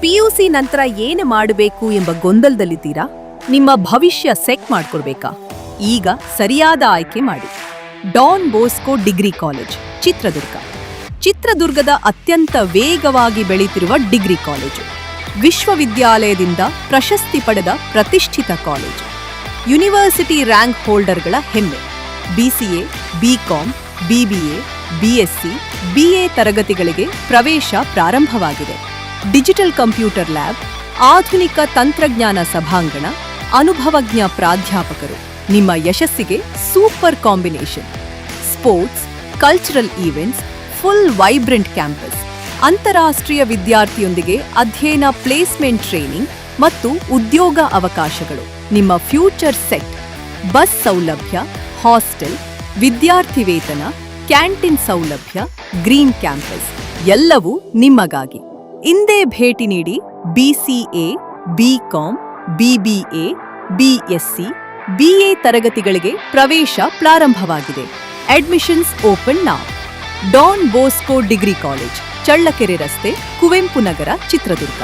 PUC ನಂತರ ಏನು ಮಾಡಬೇಕು ಎಂಬ ಗೊಂದಲದಲ್ಲಿದ್ದೀರಾ? ನಿಮ್ಮ ಭವಿಷ್ಯ ಸೆಟ್ ಮಾಡ್ಕೊಳ್ಬೇಕಾ? ಈಗ ಸರಿಯಾದ ಆಯ್ಕೆ ಮಾಡಿ. Don Bosco degree college, Chitradurga. ಚಿತ್ರದುರ್ಗದ ಅತ್ಯಂತ ವೇಗವಾಗಿ ಬೆಳೆಯುತ್ತಿರುವ ಡಿಗ್ರಿ ಕಾಲೇಜು. ವಿಶ್ವವಿದ್ಯಾಲಯದಿಂದ ಪ್ರಶಸ್ತಿ ಪಡೆದ ಪ್ರತಿಷ್ಠಿತ ಕಾಲೇಜು. ಯೂನಿವರ್ಸಿಟಿ ರ್ಯಾಂಕ್ ಹೋಲ್ಡರ್ಗಳ ಹೆಮ್ಮೆ. BCA, BCom, BBA, BSc, BA ತರಗತಿಗಳಿಗೆ ಪ್ರವೇಶ ಪ್ರಾರಂಭವಾಗಿದೆ. ಡಿಜಿಟಲ್ ಕಂಪ್ಯೂಟರ್ ಲ್ಯಾಬ್, ಆಧುನಿಕ ತಂತ್ರಜ್ಞಾನ ಸಭಾಂಗಣ, ಅನುಭವಜ್ಞ ಪ್ರಾಧ್ಯಾಪಕರು ನಿಮ್ಮ ಯಶಸ್ಸಿಗೆ super combination. Sports, cultural events, full vibrant campus, ಅಂತಾರಾಷ್ಟ್ರೀಯ ವಿದ್ಯಾರ್ಥಿಯೊಂದಿಗೆ ಅಧ್ಯಯನ, ಪ್ಲೇಸ್ಮೆಂಟ್ ಟ್ರೈನಿಂಗ್ ಮತ್ತು ಉದ್ಯೋಗ ಅವಕಾಶಗಳು. ನಿಮ್ಮ ಫ್ಯೂಚರ್ ಸೆಟ್. ಬಸ್ ಸೌಲಭ್ಯ, ಹಾಸ್ಟೆಲ್, ವಿದ್ಯಾರ್ಥಿ ವೇತನ, ಕ್ಯಾಂಟೀನ್ ಸೌಲಭ್ಯ, ಗ್ರೀನ್ ಕ್ಯಾಂಪಸ್ ಎಲ್ಲವೂ ನಿಮಗಾಗಿ. ಇಂದೇ ಭೇಟಿ ನೀಡಿ. BCA, BCom, BBA, BSc, BA ತರಗತಿಗಳಿಗೆ ಪ್ರವೇಶ ಪ್ರಾರಂಭವಾಗಿದೆ. Admissions open now. Don Bosco degree college, Challakere ರಸ್ತೆ, ಕುವೆಂಪು ನಗರ, ಚಿತ್ರದುರ್ಗ.